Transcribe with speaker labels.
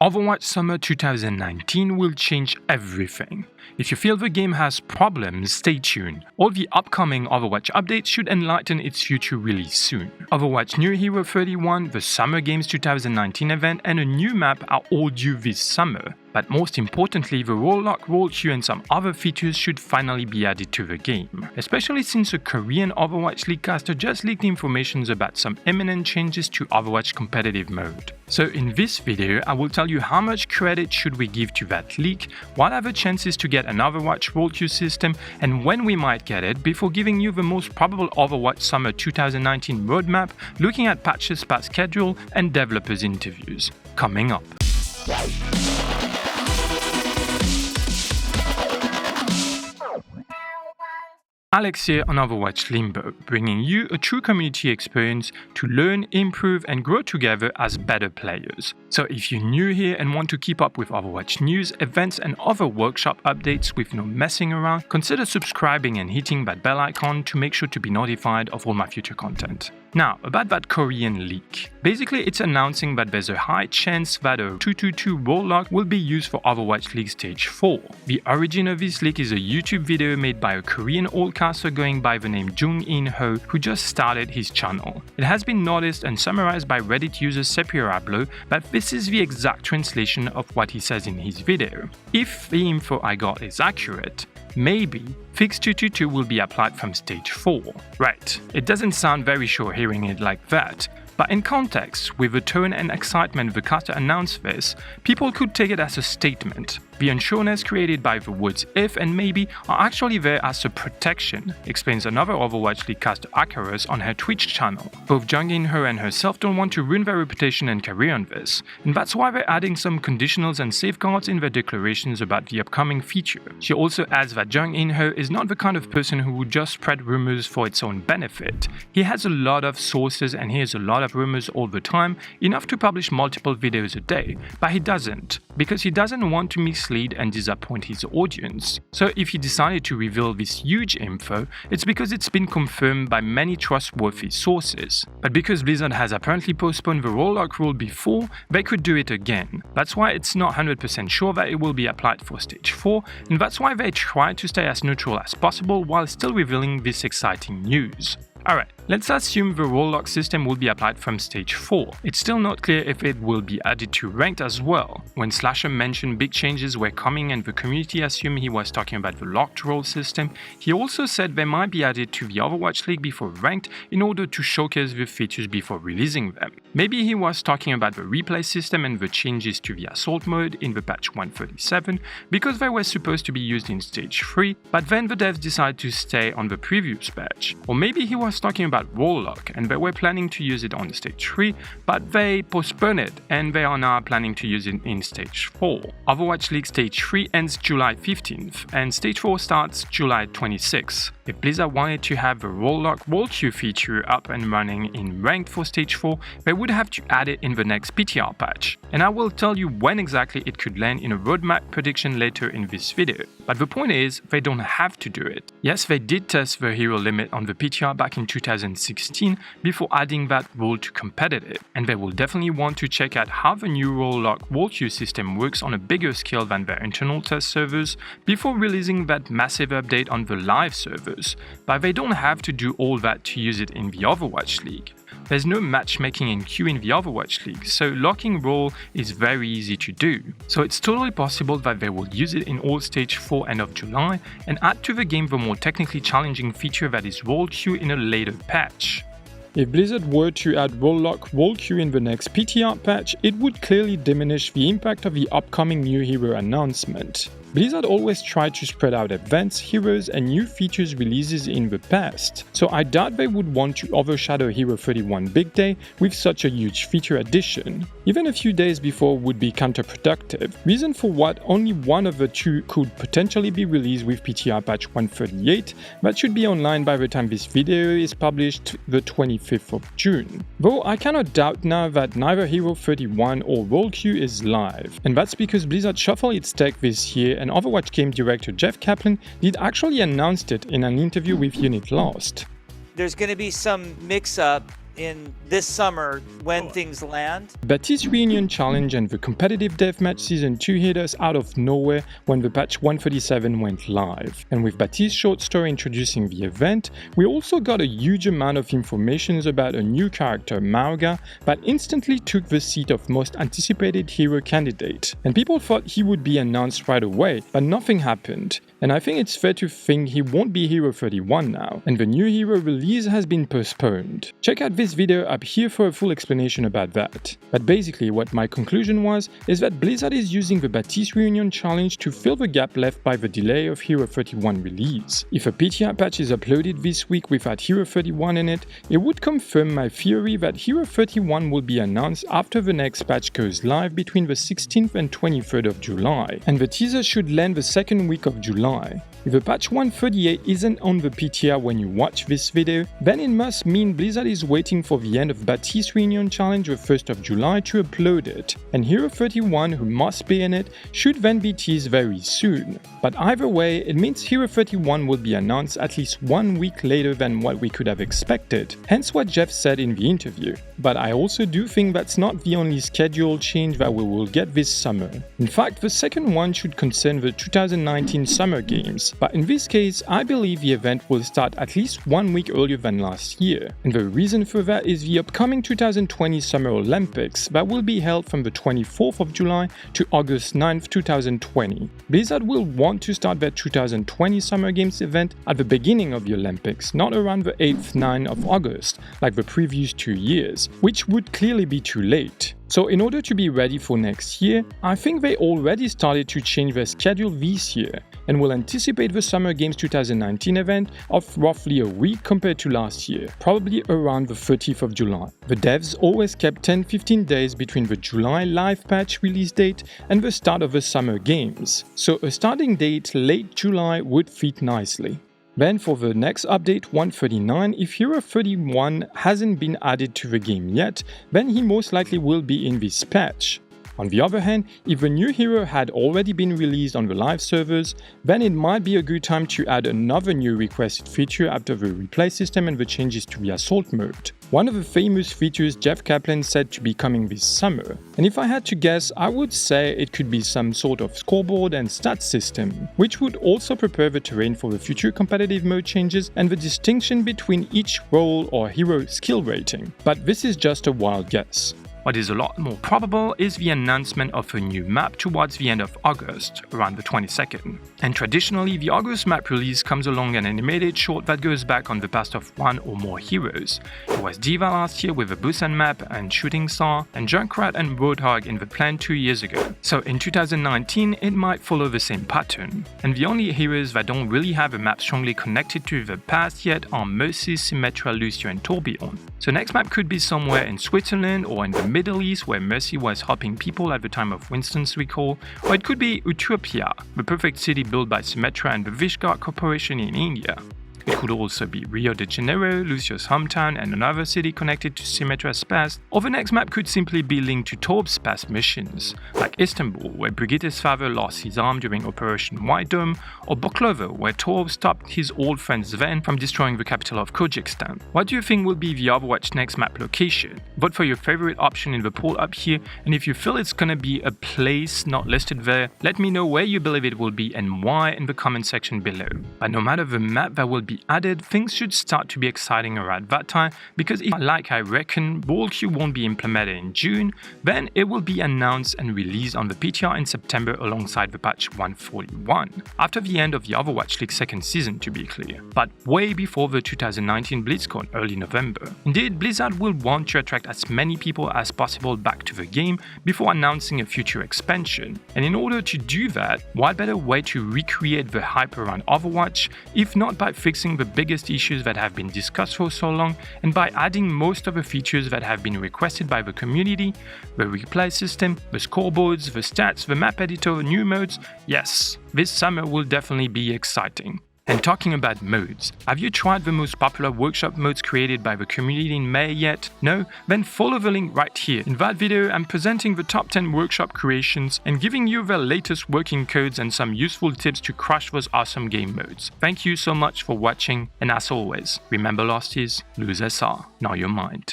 Speaker 1: Overwatch Summer 2019 will change everything. If you feel the game has problems, stay tuned. All the upcoming Overwatch updates should enlighten its future release soon. Overwatch New Hero 31, the Summer Games 2019 event, and a new map are all due this summer. But most importantly, the Role Queue and some other features should finally be added to the game, especially since a Korean Overwatch League caster just leaked information about some imminent changes to Overwatch competitive mode. So in this video, I will tell you how much credit should we give to that leak, what are the chances to get an Overwatch Role Queue system, and when we might get it, before giving you the most probable Overwatch Summer 2019 roadmap, looking at patches past schedule and developers' interviews. Coming up. Alex here on Overwatch Limbo, bringing you a true community experience to learn, improve and grow together as better players. So if you're new here and want to keep up with Overwatch news, events and other workshop updates with no messing around, consider subscribing and hitting that bell icon to make sure to be notified of all my future content. Now, about that Korean leak. Basically, it's announcing that there's a high chance that a 222 role lock will be used for Overwatch League Stage 4. The origin of this leak is a YouTube video made by a Korean oldcaster going by the name Jung-in-ho, who just started his channel. It has been noticed and summarized by Reddit user Sepirablo that this is the exact translation of what he says in his video. If the info I got is accurate, maybe Fix 222 will be applied from Stage 4. Right, it doesn't sound very sure hearing it like that, but in context, with the tone and excitement the caster announced this, people could take it as a statement. The unsureness created by the words if and maybe are actually there as a protection, explains another Overwatch League caster Akaros on her Twitch channel. Both Jung-in-ho and herself don't want to ruin their reputation and career on this, and that's why they're adding some conditionals and safeguards in their declarations about the upcoming feature. She also adds that Jung-in-ho is not the kind of person who would just spread rumors for its own benefit. He has a lot of sources and hears a lot of rumors all the time, enough to publish multiple videos a day, but he doesn't, because he doesn't want to mislead and disappoint his audience. So if he decided to reveal this huge info, it's because it's been confirmed by many trustworthy sources. But because Blizzard has apparently postponed the role lock rule before, they could do it again. That's why it's not 100% sure that it will be applied for Stage 4, and that's why they try to stay as neutral as possible while still revealing this exciting news. Alright, let's assume the role lock system will be applied from Stage 4. It's still not clear if it will be added to Ranked as well. When Slasher mentioned big changes were coming and the community assumed he was talking about the locked role system, he also said they might be added to the Overwatch League before Ranked in order to showcase the features before releasing them. Maybe he was talking about the replay system and the changes to the Assault mode in the patch 137 because they were supposed to be used in Stage 3, but then the devs decided to stay on the previous patch. Or maybe he was talking about role lock and they were planning to use it on Stage 3, but they postponed it and they are now planning to use it in Stage 4. Overwatch League Stage 3 ends July 15th and Stage 4 starts July 26th. If Blizzard wanted to have the Role Queue feature up and running in Ranked for Stage 4, they would have to add it in the next PTR patch. And I will tell you when exactly it could land in a roadmap prediction later in this video. But the point is, they don't have to do it. Yes, they did test the hero limit on the PTR back in 2016 before adding that rule to competitive, and they will definitely want to check out how the new Role Queue system works on a bigger scale than their internal test servers before releasing that massive update on the live servers. But they don't have to do all that to use it in the Overwatch League. There's no matchmaking in queue in the Overwatch League, so locking role is very easy to do. So it's totally possible that they will use it in all Stage 4 end of July and add to the game the more technically challenging feature that is Role Queue in a later patch. If Blizzard were to add Role Queue in the next PTR patch, it would clearly diminish the impact of the upcoming New Hero announcement. Blizzard always tried to spread out events, heroes and new features releases in the past, so I doubt they would want to overshadow Hero 31 Big Day with such a huge feature addition. Even a few days before would be counterproductive, reason for what only one of the two could potentially be released with PTR patch 138 that should be online by the time this video is published the 25th of June. Though I cannot doubt now that neither Hero 31 or Role Queue is live, and that's because Blizzard shuffled its tech this year and Overwatch game director Jeff Kaplan did actually announce it in an interview with Unit Lost.
Speaker 2: There's going to be some mix-up in this summer when things land?
Speaker 1: Baptiste Reunion Challenge and the competitive deathmatch Season 2 hit us out of nowhere when the patch 137 went live. And with Baptiste's short story introducing the event, we also got a huge amount of information about a new character, Mauga, that instantly took the seat of most anticipated hero candidate. And people thought he would be announced right away, but nothing happened. And I think it's fair to think he won't be Hero 31 now, and the new hero release has been postponed. Check out this video up here for a full explanation about that. But basically what my conclusion was is that Blizzard is using the Baptiste Reunion challenge to fill the gap left by the delay of Hero 31 release. If a PTR patch is uploaded this week without Hero 31 in it, it would confirm my theory that Hero 31 will be announced after the next patch goes live between the 16th and 23rd of July, and the teaser should land the second week of July. If the patch 138 isn't on the PTR when you watch this video, then it must mean Blizzard is waiting for the end of Baptiste Reunion Challenge the 1st of July to upload it, and Hero 31, who must be in it, should then be teased very soon. But either way, it means Hero 31 will be announced at least 1 week later than what we could have expected, hence what Jeff said in the interview. But I also do think that's not the only schedule change that we will get this summer. In fact, the second one should concern the 2019 Summer Games, but in this case, I believe the event will start at least 1 week earlier than last year. And the reason for that is the upcoming 2020 Summer Olympics that will be held from the 24th of July to August 9th, 2020. Blizzard will want to start their 2020 Summer Games event at the beginning of the Olympics, not around the 8th-9th of August, like the previous 2 years, which would clearly be too late. So in order to be ready for next year, I think they already started to change their schedule this year, and will anticipate the Summer Games 2019 event of roughly a week compared to last year, probably around the 30th of July. The devs always kept 10-15 days between the July live patch release date and the start of the Summer Games, so a starting date late July would fit nicely. Then for the next update 139, if Hero 31 hasn't been added to the game yet, then he most likely will be in this patch. On the other hand, if the new hero had already been released on the live servers, then it might be a good time to add another new requested feature after the replay system and the changes to the assault mode. One of the famous features Jeff Kaplan said to be coming this summer, and if I had to guess, I would say it could be some sort of scoreboard and stats system, which would also prepare the terrain for the future competitive mode changes and the distinction between each role or hero skill rating. But this is just a wild guess. What is a lot more probable is the announcement of a new map towards the end of August, around the 22nd. And traditionally, the August map release comes along an animated short that goes back on the past of one or more heroes. It was Diva last year with the Busan map and Shooting Star, and Junkrat and Roadhog in the plan 2 years ago. So in 2019, it might follow the same pattern. And the only heroes that don't really have a map strongly connected to the past yet are Mercy, Symmetra, Lucio and Tourbillon. So next map could be somewhere in Switzerland or in the Middle East where Mercy was helping people at the time of Winston's recall, or it could be Utopia, the perfect city built by Symmetra and the Vishgard Corporation in India. It could also be Rio de Janeiro, Lucio's hometown and another city connected to Symmetra's past, or the next map could simply be linked to Torb's past missions, like Istanbul, where Brigitte's father lost his arm during Operation White Dome, or Baklava, where Torb stopped his old friend Sven from destroying the capital of Kyrgyzstan. What do you think will be the Overwatch next map location? Vote for your favorite option in the poll up here, and if you feel it's gonna be a place not listed there, let me know where you believe it will be and why in the comment section below. But no matter the map that will be added, things should start to be exciting around that time, because if, like I reckon, Role Queue won't be implemented in June, then it will be announced and released on the PTR in September alongside the patch 141, after the end of the Overwatch League second season to be clear, but way before the 2019 BlizzCon early November. Indeed, Blizzard will want to attract as many people as possible back to the game before announcing a future expansion, and in order to do that, what better way to recreate the hype around Overwatch if not by fixing the biggest issues that have been discussed for so long and by adding most of the features that have been requested by the community, the replay system, the scoreboards, the stats, the map editor, new modes. Yes, this summer will definitely be exciting. And talking about modes, have you tried the most popular workshop modes created by the community in May yet? No? Then follow the link right here. In that video, I'm presenting the top 10 workshop creations and giving you their latest working codes and some useful tips to crush those awesome game modes. Thank you so much for watching, and as always, remember losties, losers are, not your mind.